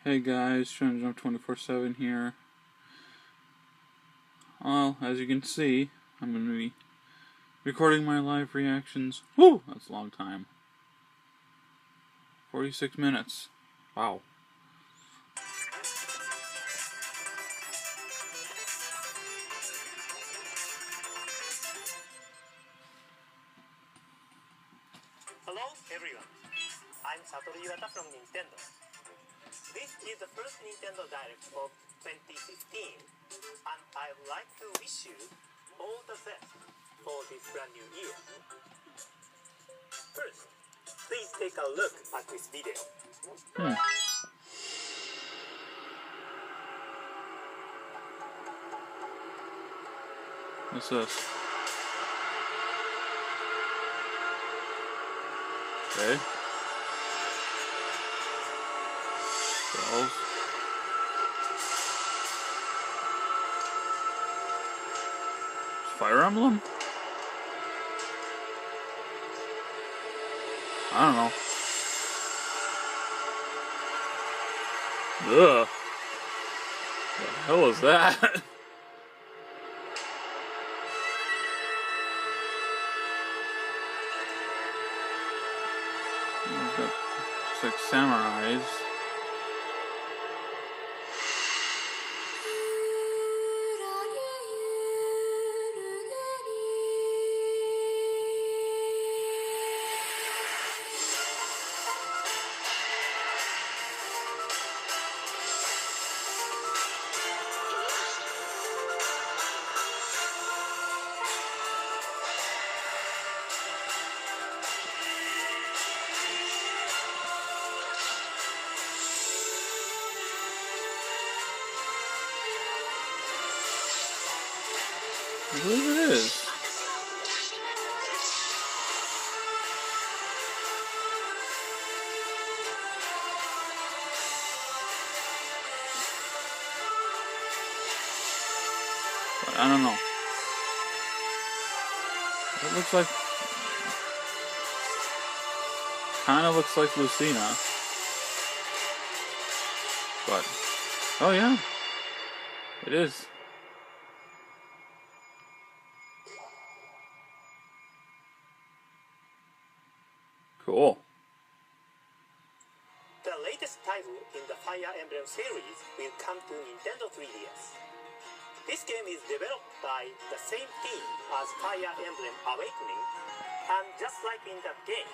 Hey guys, TrendJump 24/7 here. Well, as you can see, I'm going to be recording my live reactions. Woo! That's a long time. 46 minutes. Wow. Hello everyone, I'm Satoru Iwata from Nintendo. This is the first Nintendo Direct of 2015, and I'd like to wish you all the best for this brand new year. First, please take a look at this video. What's this? Okay. Bells. Fire Emblem? I don't know. Ugh. What the hell is that? It's like samurais. I believe it is. But I don't know. It looks like... kind of looks like Lucina. But... oh yeah. It is. Cool. The latest title in the Fire Emblem series will come to Nintendo 3DS. This game is developed by the same team as Fire Emblem Awakening, and just like in that game,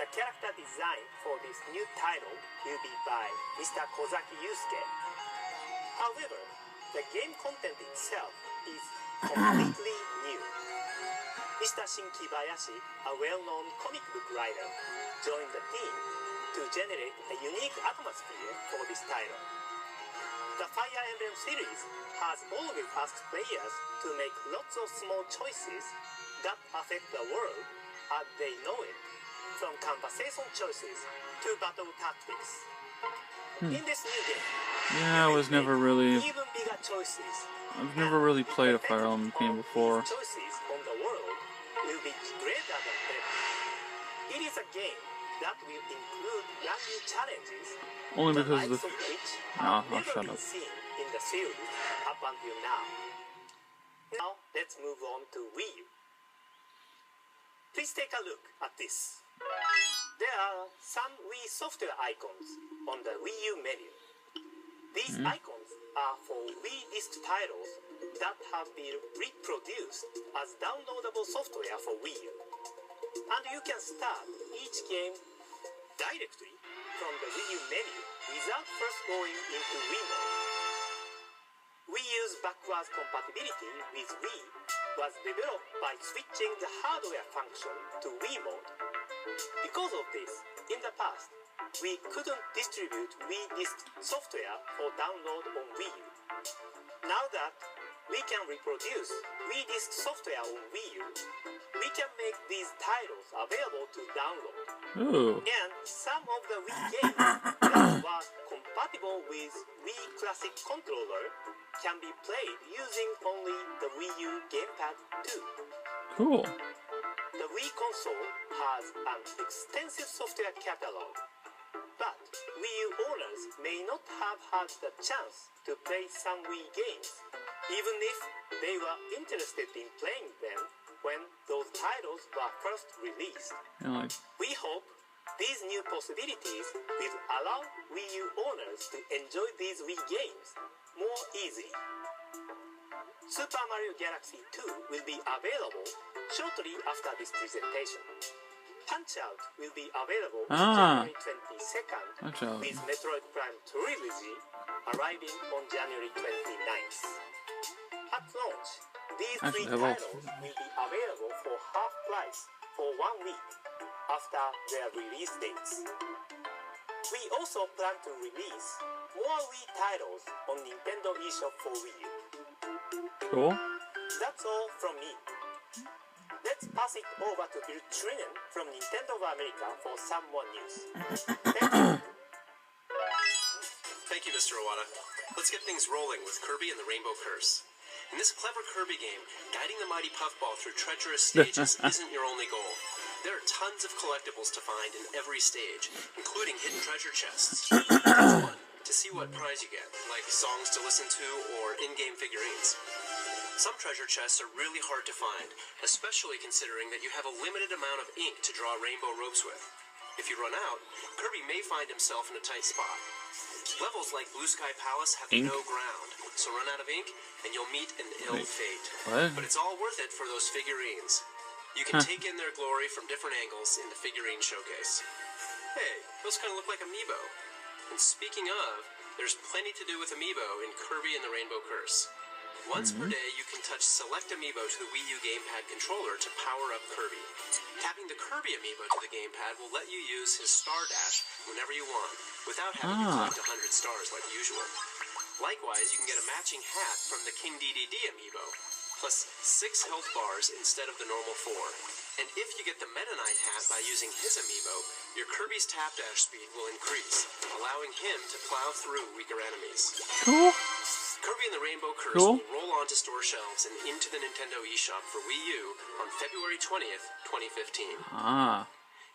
the character design for this new title will be by Mr. Kozaki Yusuke. However, the game content itself is completely new. Mr. Shin Kibayashi, a well-known comic book writer, joined the team to generate a unique atmosphere for this title. The Fire Emblem series has always asked players to make lots of small choices that affect the world as they know it, from conversation choices to battle tactics. In this new game, Yeah, I was never really... even bigger choices. I've never really played a Fire Emblem game before. Choices on the world will be greater than ever. It is a game that will include brand new challenges, Only because of likes the... of which I'll have never shut been up. seen in the series up until now. Now, let's move on to Wii U. Please take a look at this. There are some Wii software icons on the Wii U menu. These icons are for Wii disc titles that have been reproduced as downloadable software for Wii U. And you can start each game directly from the Wii U menu without first going into Wii mode. Wii U's backwards compatibility with Wii was developed by switching the hardware function to Wii mode. Because of this, in the past, we couldn't distribute Wii disc software for download on Wii U. Now that we can reproduce Wii disc software on Wii U, we can make these titles available to download. Ooh. And some of the Wii games that were compatible with Wii Classic Controller can be played using only the Wii U Gamepad 2. Cool. The Wii console has an extensive software catalog, but Wii U owners may not have had the chance to play some Wii games, even if they were interested in playing them when those titles were first released. Yeah, like, We hope these new possibilities will allow Wii U owners to enjoy these Wii games more easily. Super Mario Galaxy 2 will be available shortly after this presentation. Punch-Out will be available January 22nd, Punch-Out. with Metroid Prime Trilogy arriving on January 29th. At launch, these three Actually, I will. titles will be available for half price for 1 week after their release dates. We also plan to release more Wii titles on Nintendo eShop for Wii U. Cool. That's all from me. Let's pass it over to Bill Trinan from Nintendo of America for some more news. Thank you. Thank you, Mr. Iwata. Let's get things rolling with Kirby and the Rainbow Curse. In this clever Kirby game, guiding the mighty Puffball through treacherous stages isn't your only goal. There are tons of collectibles to find in every stage, including hidden treasure chests. That's fun, to see what prize you get, like songs to listen to or in-game figurines. Some treasure chests are really hard to find, especially considering that you have a limited amount of ink to draw rainbow ropes with. If you run out, Kirby may find himself in a tight spot. Levels like Blue Sky Palace have Ink? no ground, so run out of ink and you'll meet an ill Wait, fate. what? But it's all worth it for those figurines. You can take in their glory from different angles in the figurine showcase. Hey, those kind of look like Amiibo. And speaking of, there's plenty to do with Amiibo in Kirby and the Rainbow Curse. Once per day, you can touch select Amiibo to the Wii U gamepad controller to power up Kirby. Tapping the Kirby Amiibo to the gamepad will let you use his Star Dash whenever you want, without having to collect 100 stars like usual. Likewise, you can get a matching hat from the King DDD Amiibo, plus 6 health bars instead of the normal 4. And if you get the Meta Knight hat by using his Amiibo, your Kirby's tap dash speed will increase, allowing him to plow through weaker enemies. Cool. Kirby and the Rainbow Curse Cool. will roll onto store shelves and into the Nintendo eShop for Wii U on February 20th, 2015. Ah.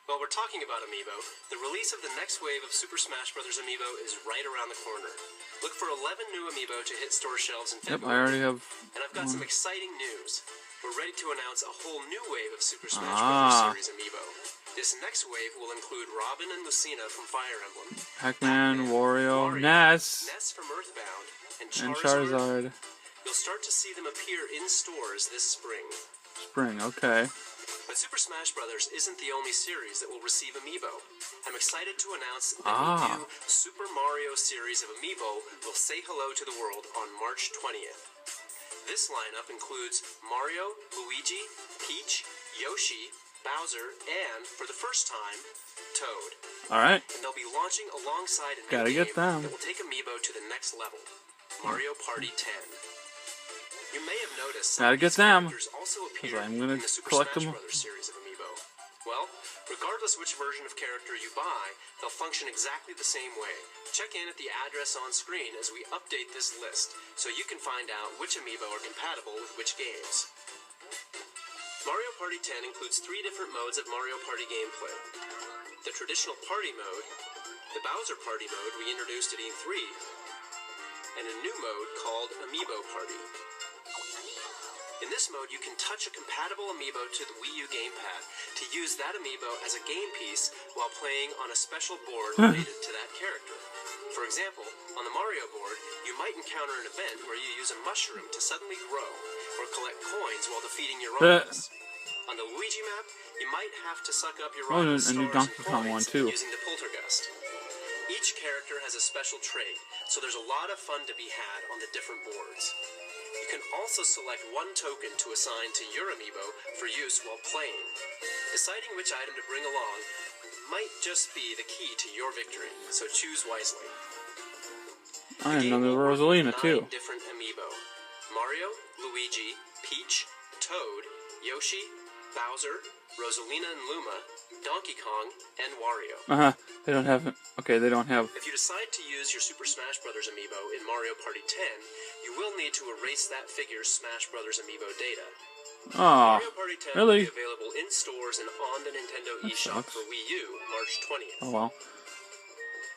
While we're talking about Amiibo, the release of the next wave of Super Smash Bros. Amiibo is right around the corner. Look for 11 new Amiibo to hit store shelves in Yep, I February. already have And I've got some one. exciting news. We're ready to announce a whole new wave of Super Smash Ah. Bros. Series Amiibo. This next wave will include Robin and Lucina from Fire Emblem, Pac-Man, Wario, Mario, Ness, Ness from Earthbound, and and Charizard. Charizard. You'll start to see them appear in stores this spring. Spring, okay. But Super Smash Bros. Isn't the only series that will receive Amiibo. I'm excited to announce that Ah. a new Super Mario series of Amiibo will say hello to the world on March 20th. This lineup includes Mario, Luigi, Peach, Yoshi, Bowser, and, for the first time, Toad. Alright. And they'll be launching alongside a new Gotta game get them. that will take Amiibo to the next level, Mario Party 10. You may have noticed some Gotta of get these them, characters also appear 'cause I'm gonna in the Super collect Smash them. Bros. Series of Amiibo. Well, regardless which version of character you buy, they'll function exactly the same way. Check in at the address on screen as we update this list, so you can find out which Amiibo are compatible with which games. Mario Party 10 includes 3 different modes of Mario Party gameplay. The traditional party mode, the Bowser Party mode we introduced at E3, and a new mode called Amiibo Party. In this mode, you can touch a compatible Amiibo to the Wii U gamepad to use that Amiibo as a game piece while playing on a special board related to that character. For example, on the Mario board, you might encounter an event where you use a mushroom to suddenly grow or collect coins while defeating your rivals. On the Luigi map, you might have to suck up your Oh, and rival's a new stars Donkey and Kong one, coins too. using the Poltergust. Each character has a special trait, so there's a lot of fun to be had on the different boards. You can also select one token to assign to your Amiibo for use while playing. Deciding which item to bring along might just be the key to your victory, so choose wisely. I The am game another will work with Rosalina 9 too. different Amiibo: Mario, Luigi, Peach, Toad, Yoshi, Bowser, Rosalina and Luma, Donkey Kong, and Wario. They don't have. Okay, they don't have. If you decide to use your Super Smash Bros. Amiibo in Mario Party 10, you will need to erase that figure's Smash Bros. Amiibo data. Aw, Mario Party 10 really? will be available in stores and on the Nintendo That eShop sucks. for Wii U March 20th. Oh well.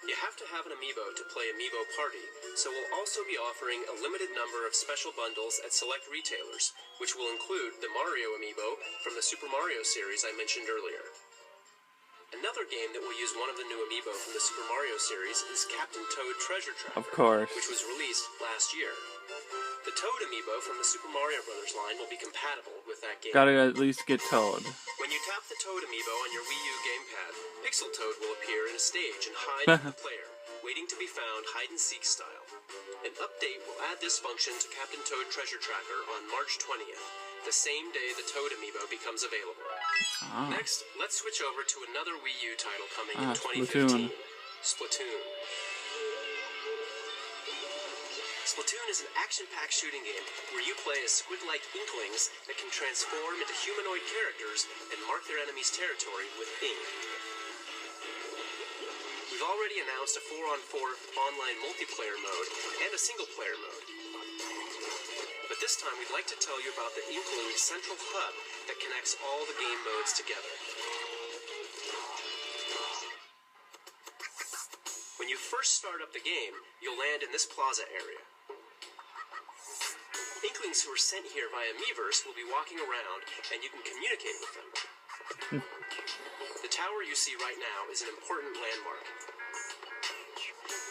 You have to have an amiibo to play Amiibo Party, so we'll also be offering a limited number of special bundles at select retailers, which will include the Mario amiibo from the Super Mario series I mentioned earlier. Another game that will use one of the new amiibo from the Super Mario series is Captain Toad Treasure Tracker, Of course. which was released last year. The Toad amiibo from the Super Mario Bros. Line will be compatible with that game. Gotta at least get Toad. When you tap the Toad amiibo on your Wii U gamepad, Pixel Toad will appear in a stage and hide from the player, waiting to be found hide-and-seek style. An update will add this function to Captain Toad Treasure Tracker on March 20th, the same day the Toad amiibo becomes available. Next, let's switch over to another Wii U title coming in 2015, Splatoon. Splatoon is an action-packed shooting game where you play as squid-like inklings that can transform into humanoid characters and mark their enemies' territory with ink. We've already announced a 4-on-4 online multiplayer mode and a single-player mode. But this time we'd like to tell you about the Inkling central hub that connects all the game modes together. When you first start up the game, you'll land in this plaza area. Inklings who are sent here via Miiverse will be walking around, and you can communicate with them. The tower you see right now is an important landmark.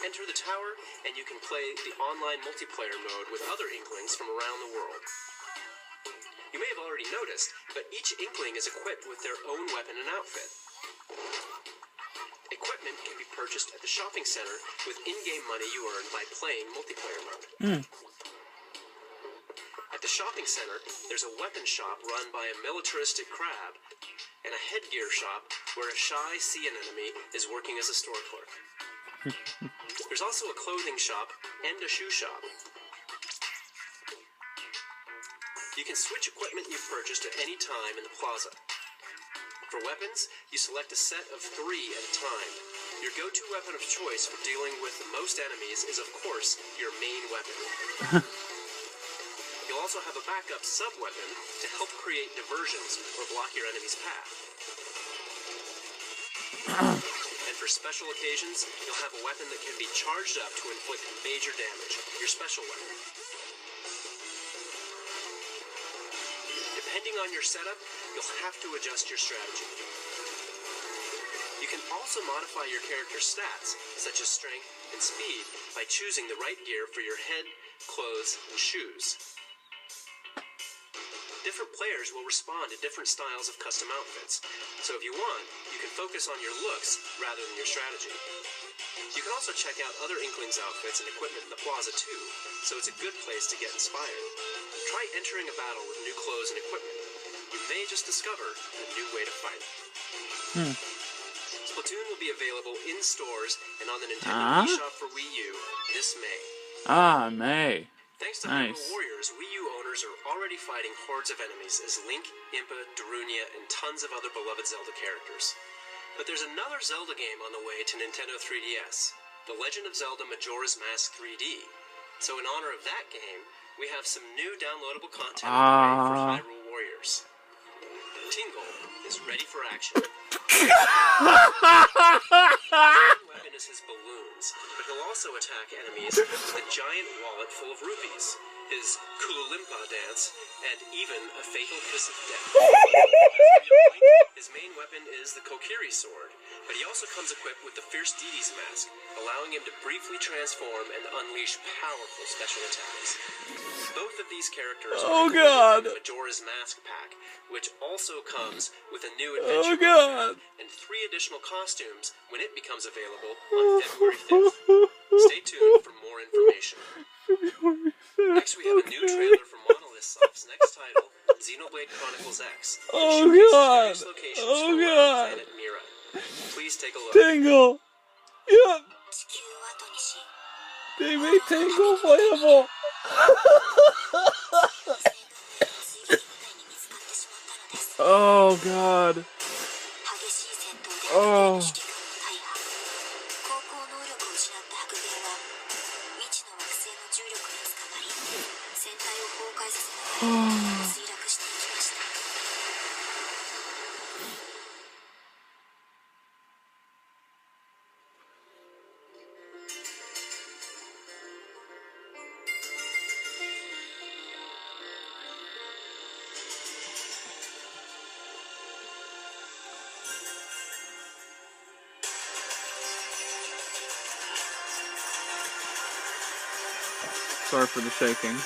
Enter the tower, and you can play the online multiplayer mode with other Inklings from around the world. You may have already noticed, but each Inkling is equipped with their own weapon and outfit. Equipment can be purchased at the shopping center with in-game money you earn by playing multiplayer mode. At the shopping center, there's a weapon shop run by a militaristic crab, and a headgear shop where a shy sea anemone is working as a store clerk. There's also a clothing shop and a shoe shop. You can switch equipment you've purchased at any time in the plaza. For weapons, you select a set of 3 at a time. Your go-to weapon of choice for dealing with the most enemies is, of course, your main weapon. You'll also have a backup sub-weapon to help create diversions or block your enemy's path. And for special occasions, you'll have a weapon that can be charged up to inflict major damage, your special weapon. Depending on your setup, you'll have to adjust your strategy. You can also modify your character's stats, such as strength and speed, by choosing the right gear for your head, clothes, and shoes. Different players will respond to different styles of custom outfits, so if you want, you can focus on your looks rather than your strategy. You can also check out other Inklings outfits and equipment in the plaza too, so it's a good place to get inspired. Try entering a battle with new clothes and equipment. You may just discover a new way to fight. Splatoon will be available in stores and on the Nintendo eShop for Wii U this May. May. Thanks to Hyrule Warriors, Wii U owners are already fighting hordes of enemies as Link, Impa, Darunia, and tons of other beloved Zelda characters. But there's another Zelda game on the way to Nintendo 3DS, The Legend of Zelda Majora's Mask 3D. So in honor of that game, we have some new downloadable content on the way for Hyrule Warriors. Tingle is ready for action. Weapon is his balloons, but he'll also attack enemies with a giant wallet full of rupees, his Kululimpa dance, and even a fatal kiss of death. His main weapon is the Kokiri sword, but he also comes equipped with the Fierce Deity's mask, allowing him to briefly transform and unleash powerful special attacks. Both of these characters are included in the Majora's Mask pack, which also comes with a new adventure mode and 3 additional costumes when it becomes available on February 5th. Stay tuned for more information. Next, we have a new trailer for Monolith Soft's next title, Xenoblade Chronicles X. Various locations around Planet Mira. Please take a look. Tingle! Yep! They made Tingle playable! Oh god. Oh. Sorry for the shaking.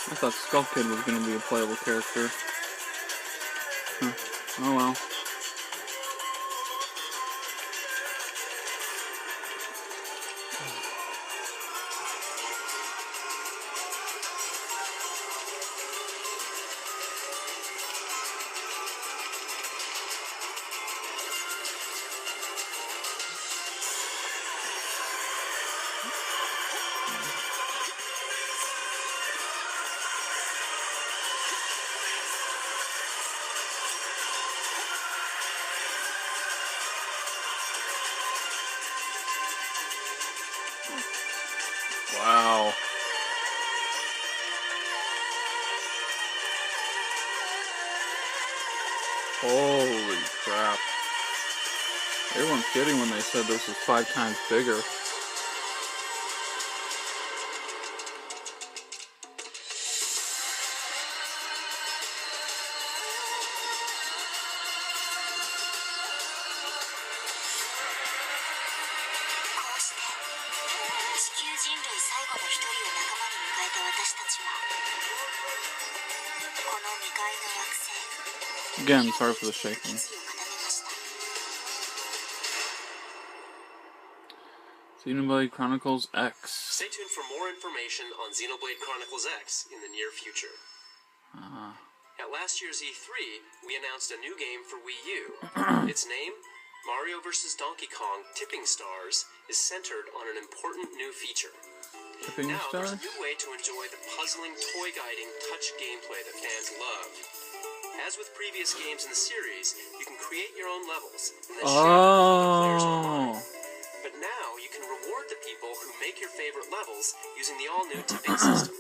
I thought Skull Kid was going to be a playable character. Huh. Oh well. Wow. Holy crap. They weren't kidding when they said this was 5 times bigger. Again, sorry for the shaking. Xenoblade Chronicles X. Stay tuned for more information on Xenoblade Chronicles X in the near future. At last year's E3, we announced a new game for Wii U. Its name, Mario vs. Donkey Kong Tipping Stars, is centered on an important new feature. Tipping Now, Stars? there's a new way to enjoy the puzzling, toy-guiding touch gameplay that fans love. As with previous games in the series, you can create your own levels and then share them with other players online. But now you can reward the people who make your favorite levels using the all-new tipping system.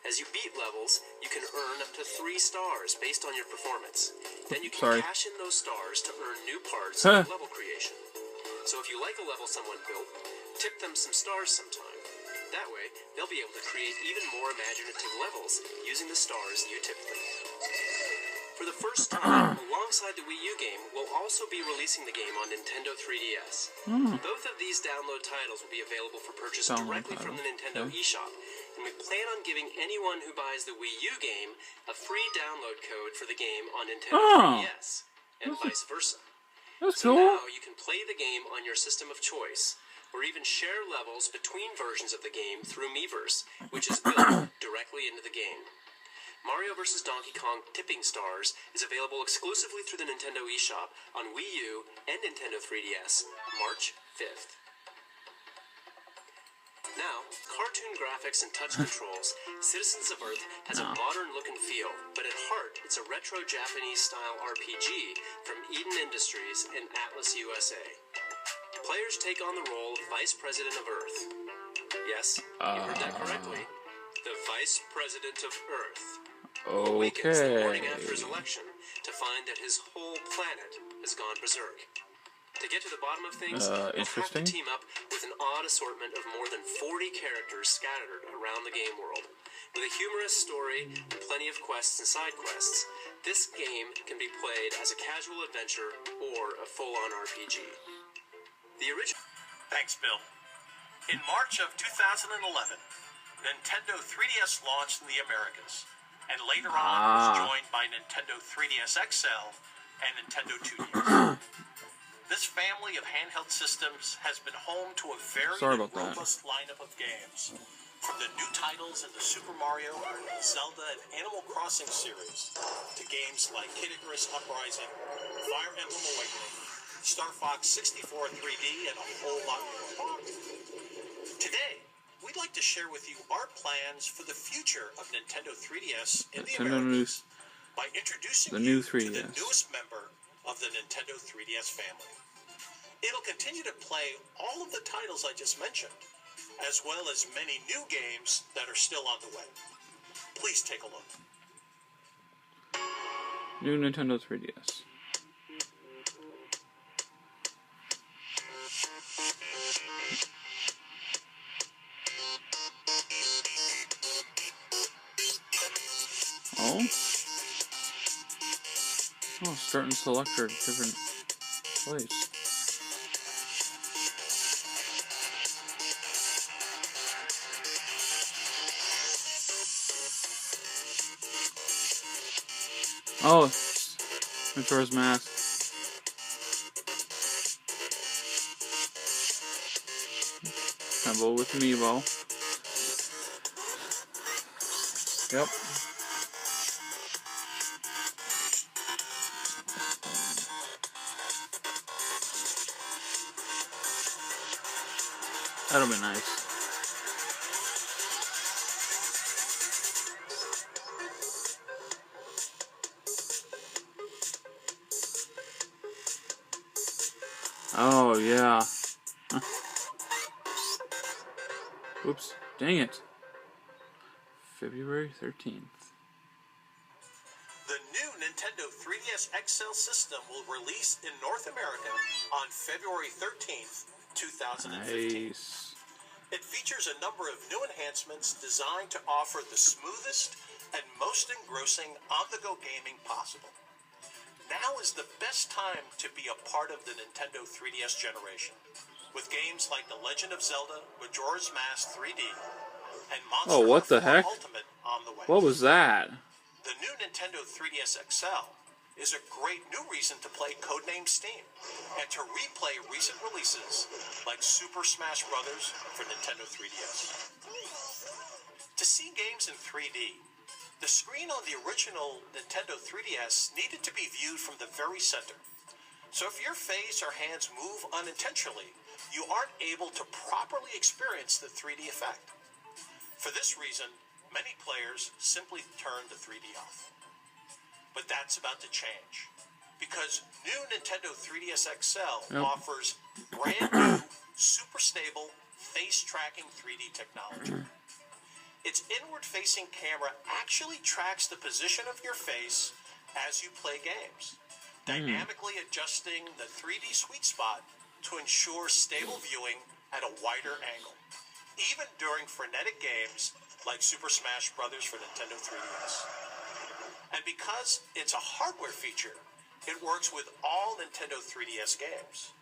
As you beat levels, you can earn up to 3 stars based on your performance. Then you can cash in those stars to earn new parts of level creation. So if you like a level someone built, tip them some stars sometime. That way, they'll be able to create even more imaginative levels using the stars you tipped them. For the first time, alongside the Wii U game, we'll also be releasing the game on Nintendo 3DS. Both of these download titles will be available for purchase directly from the Nintendo eShop, and we plan on giving anyone who buys the Wii U game a free download code for the game on Nintendo 3DS, and vice versa. That's So cool. now you can play the game on your system of choice, or even share levels between versions of the game through Miiverse, which is built directly into the game. Mario vs. Donkey Kong Tipping Stars is available exclusively through the Nintendo eShop on Wii U and Nintendo 3DS, March 5th. Now, cartoon graphics and touch controls, Citizens of Earth has a modern look and feel, but at heart, it's a retro Japanese-style RPG from Eden Industries and Atlas USA. Players take on the role of Vice President of Earth. Yes, you heard that correctly. The Vice President of Earth awakens the morning after his election to find that his whole planet has gone berserk. To get to the bottom of things, we'll have to team up with an odd assortment of more than 40 characters scattered around the game world. With a humorous story and plenty of quests and side quests, this game can be played as a casual adventure or a full-on RPG. The original... Thanks, Bill. In March of 2011, Nintendo 3DS launched in the Americas, and later on was joined by Nintendo 3DS XL and Nintendo 2DS. This family of handheld systems has been home to a very robust lineup of games, from the new titles in the Super Mario, Zelda, and Animal Crossing series, to games like Kid Icarus Uprising, Fire Emblem Awakening, Star Fox 64 3D, and a whole lot more. Today, we'd like to share with you our plans for the future of Nintendo 3DS in the Americas by introducing you to the newest member of the Nintendo 3DS family. It'll continue to play all of the titles I just mentioned, as well as many new games that are still on the way. Please take a look. New Nintendo 3DS. Oh, starting selector, different place. Oh, Majora's Mask. Combo with Amiibo. Yep. That'll be nice. Oh, yeah. Oops. Dang it. February 13th. The new Nintendo 3DS XL system will release in North America on February 13th, 2015. Nice. It features a number of new enhancements designed to offer the smoothest and most engrossing on-the-go gaming possible. Now is the best time to be a part of the Nintendo 3DS generation, with games like The Legend of Zelda, Majora's Mask 3D, and Monster Oh, what the Hunter 4 heck? Ultimate on the way. What was that? The new Nintendo 3DS XL is a great new reason to play Codename Steam and to replay recent releases like Super Smash Bros. For Nintendo 3DS. To see games in 3D, the screen on the original Nintendo 3DS needed to be viewed from the very center. So if your face or hands move unintentionally, you aren't able to properly experience the 3D effect. For this reason, many players simply turn the 3D off. But that's about to change, because new Nintendo 3DS XL offers brand new, super stable, face-tracking 3D technology. Its inward-facing camera actually tracks the position of your face as you play games, dynamically adjusting the 3D sweet spot to ensure stable viewing at a wider angle, even during frenetic games like Super Smash Bros. For Nintendo 3DS. And because it's a hardware feature, it works with all Nintendo 3DS games.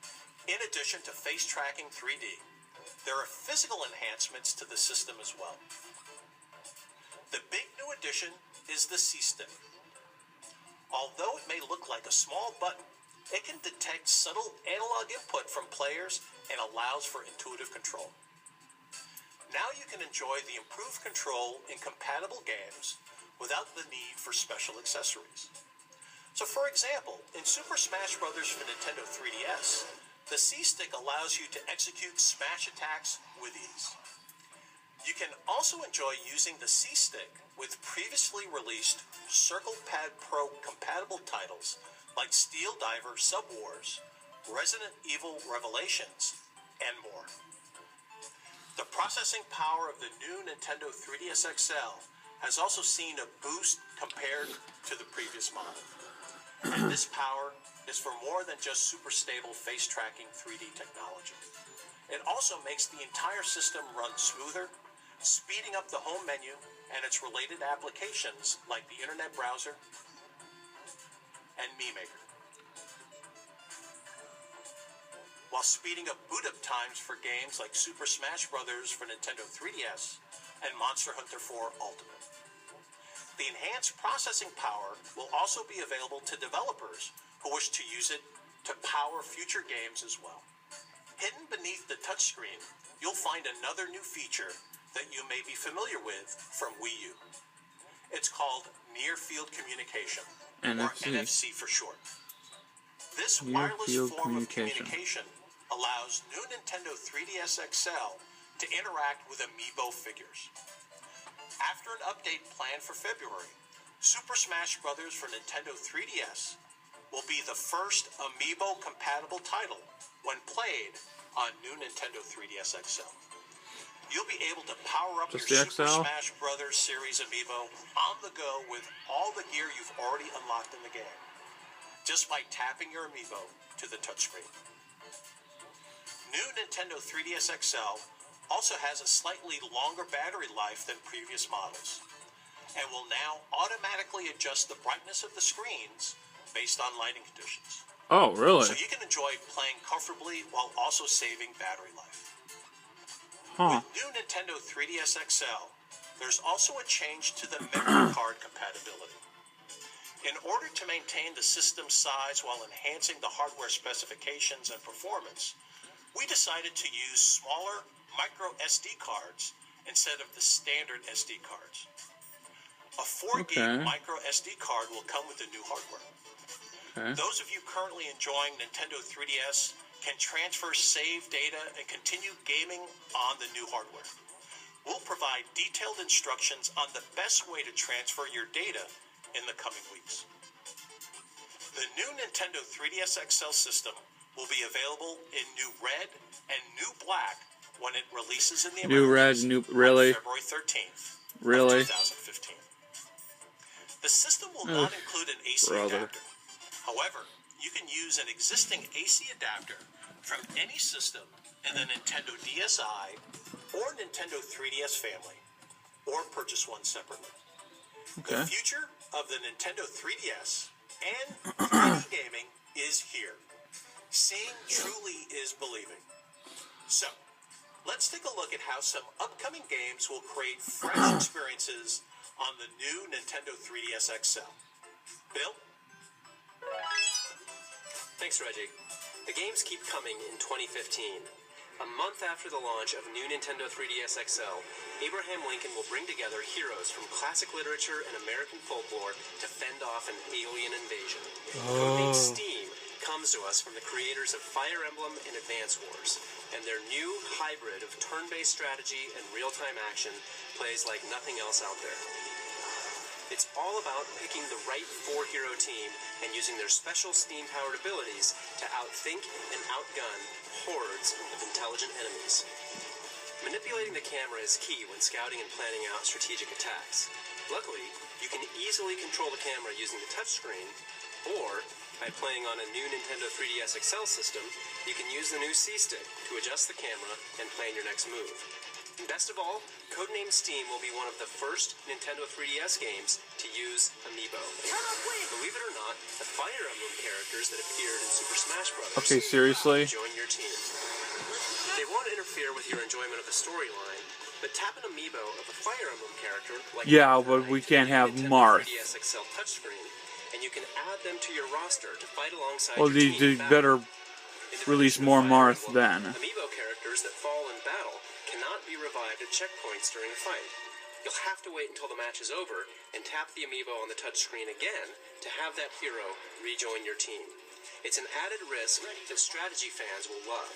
In addition to face tracking 3D, there are physical enhancements to the system as well. The big new addition is the C-Stick. Although it may look like a small button, it can detect subtle analog input from players and allows for intuitive control. Now you can enjoy the improved control in compatible games without the need for special accessories. So for example, in Super Smash Bros. For Nintendo 3DS, the C-Stick allows you to execute smash attacks with ease. You can also enjoy using the C-Stick with previously released Circle Pad Pro compatible titles like Steel Diver Sub-Wars, Resident Evil Revelations, and more. The processing power of the new Nintendo 3DS XL has also seen a boost compared to the previous model. And this power is for more than just super stable face tracking 3D technology. It also makes the entire system run smoother, speeding up the home menu and its related applications like the internet browser and Mii Maker, while speeding up boot-up times for games like Super Smash Bros. For Nintendo 3DS and Monster Hunter 4 Ultimate. The enhanced processing power will also be available to developers who wish to use it to power future games as well. Hidden beneath the touchscreen, you'll find another new feature that you may be familiar with from Wii U. It's called Near Field Communication, or NFC for short. This wireless form of communication allows new Nintendo 3DS XL to interact with Amiibo figures. After an update planned for February, Super Smash Bros. For Nintendo 3DS will be the first Amiibo-compatible title when played on new Nintendo 3DS XL. You'll be able to power up your Super Smash Bros. Series Amiibo on the go with all the gear you've already unlocked in the game, just by tapping your Amiibo to the touchscreen. New Nintendo 3DS XL also has a slightly longer battery life than previous models, and will now automatically adjust the brightness of the screens based on lighting conditions. Oh, really? So you can enjoy playing comfortably while also saving battery life. Huh. With new Nintendo 3DS XL, there's also a change to the memory card compatibility. In order to maintain the system size while enhancing the hardware specifications and performance, we decided to use smaller micro SD cards instead of the standard SD cards. A 4 gig Okay. micro SD card will come with the new hardware. Okay. Those of you currently enjoying Nintendo 3DS can transfer save data and continue gaming on the new hardware. We'll provide detailed instructions on the best way to transfer your data in the coming weeks. The new Nintendo 3DS XL system will be available in new red and new black when it releases in the New red, Americas really? on February 13th Really? of 2015. The system will not include an AC brother. adapter. However, you can use an existing AC adapter from any system in the Nintendo DSi or Nintendo 3DS family, or purchase one separately. Okay. The future of the Nintendo 3DS and 3D gaming is here. Seeing truly is believing. So, let's take a look at how some upcoming games will create fresh experiences on the new Nintendo 3DS XL. Bill? Thanks, Reggie. The games keep coming in 2015. A month after the launch of new Nintendo 3DS XL, Abraham Lincoln will bring together heroes from classic literature and American folklore to fend off an alien invasion. Codename Steam comes to us from the creators of Fire Emblem and Advance Wars, and their new hybrid of turn-based strategy and real-time action plays like nothing else out there. It's all about picking the right 4-hero team and using their special steam-powered abilities to outthink and outgun hordes of intelligent enemies. Manipulating the camera is key when scouting and planning out strategic attacks. Luckily, you can easily control the camera using the touchscreen, or by playing on a new Nintendo 3DS XL system, you can use the new C-Stick to adjust the camera and plan your next move. And best of all, Codename Steam will be one of the first Nintendo 3DS games to use Amiibo. Believe it or not, the Fire Emblem characters that appeared in Super Smash Bros. Okay, seriously? Join your team. They won't interfere with your enjoyment of the storyline, but tap an Amiibo of a Fire Emblem character like Yeah, Knight but we can't to the have Nintendo Marth. 3DS XL touchscreen, and you can add them to your roster to fight alongside Well, your they team in battle. better In the release tradition more of Fire Marth Emblem, then. Amiibo characters that fall in battle cannot be revived at checkpoints during a fight. You'll have to wait until the match is over and tap the Amiibo on the touchscreen again to have that hero rejoin your team. It's an added risk that strategy fans will love.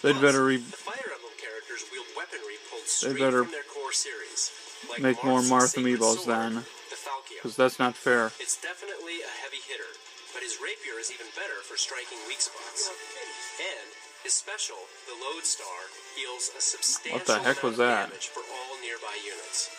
They'd Plus, better the Fire Emblem characters wield weaponry pulled They straight better from their core series, like make more Marth's Marth sacred Amiibos sword, then, the Falchion. because that's not fair. It's definitely a heavy hitter, but his rapier is even better for striking weak spots. And his special, the Lodestar, heals a substantial What the heck amount was of that? damage for all nearby units.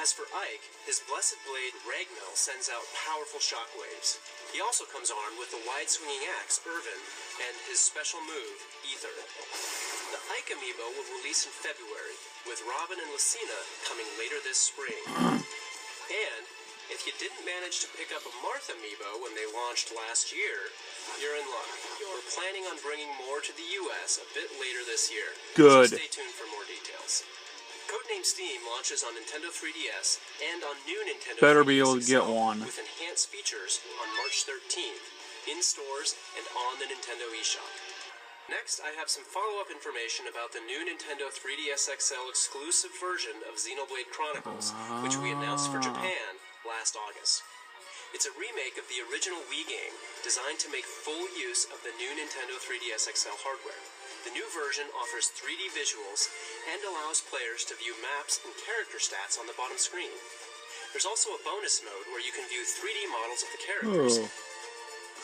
As for Ike, his blessed blade Ragnar sends out powerful shockwaves. He also comes armed with the wide-swinging axe Irvin and his special move Ether. The Ike Amiibo will release in February, with Robin and Lucina coming later this spring. And if you didn't manage to pick up a Marth Amiibo when they launched last year, you're in luck. We're planning on bringing more to the US a bit later this year. Good. So stay tuned for more details. Codename Steam launches on Nintendo 3DS and on new Nintendo Better 3DS be able to get XL one. with enhanced features on March 13th, in stores and on the Nintendo eShop. Next, I have some follow-up information about the new Nintendo 3DS XL exclusive version of Xenoblade Chronicles, which we announced for Japan last August. It's a remake of the original Wii game, designed to make full use of the new Nintendo 3DS XL hardware. The new version offers 3D visuals and allows players to view maps and character stats on the bottom screen. There's also a bonus mode where you can view 3D models of the characters. Oh,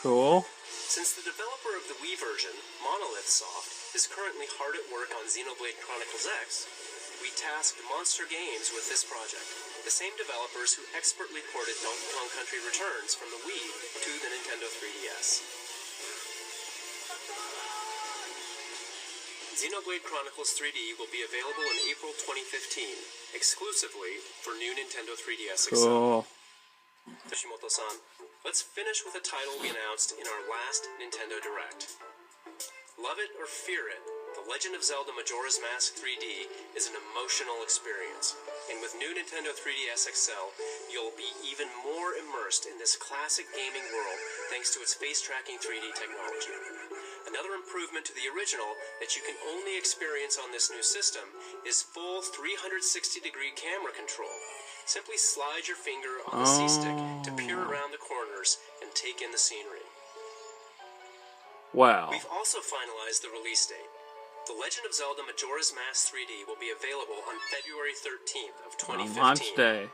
cool. Since the developer of the Wii version, Monolith Soft, is currently hard at work on Xenoblade Chronicles X, we tasked Monster Games with this project, the same developers who expertly ported Donkey Kong Country Returns from the Wii to the Nintendo 3DS. Xenoblade Chronicles 3D will be available in April 2015, exclusively for new Nintendo 3DS XL. Cool. Yoshimoto-san, let's finish with a title we announced in our last Nintendo Direct. Love it or fear it, The Legend of Zelda Majora's Mask 3D is an emotional experience. And with new Nintendo 3DS XL, You'll be even more immersed in this classic gaming world thanks to its face-tracking 3D technology. Another improvement to the original that you can only experience on this new system is full 360-degree camera control. Simply slide your finger on the C-stick to peer around the corners and take in the scenery. Wow. We've also finalized the release date. The Legend of Zelda Majora's Mask 3D will be available on February 13th of 2015. Launch day.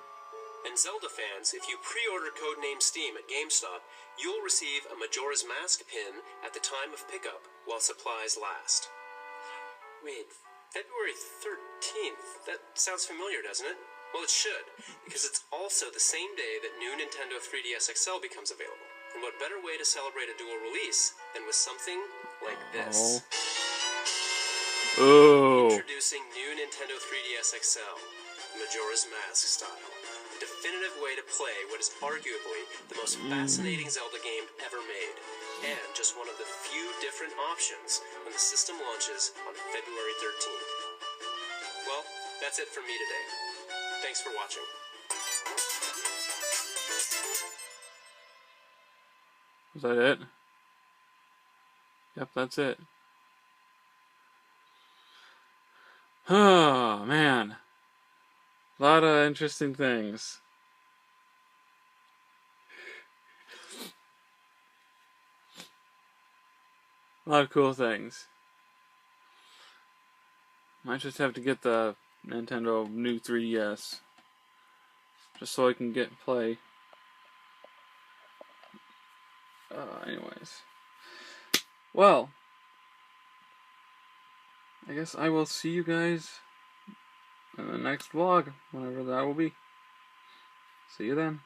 And Zelda fans, if you pre-order Codename Steam at GameStop, you'll receive a Majora's Mask pin at the time of pickup while supplies last. Wait, February 13th? That sounds familiar, doesn't it? Well, it should, because it's also the same day that new Nintendo 3DS XL becomes available. And what better way to celebrate a dual release than with something like this? Oh. Introducing new Nintendo 3DS XL, Majora's Mask style. A definitive way to play what is arguably the most fascinating Zelda game ever made. And just one of the few different options when the system launches on February 13th. Well, that's it from me today. Thanks for watching. Is that it? Yep, that's it. Oh, man. A lot of interesting things. A lot of cool things. Might just have to get the Nintendo new 3DS. Just so I can play. Anyways. Well. I guess I will see you guys in the next vlog, whenever that will be. See you then.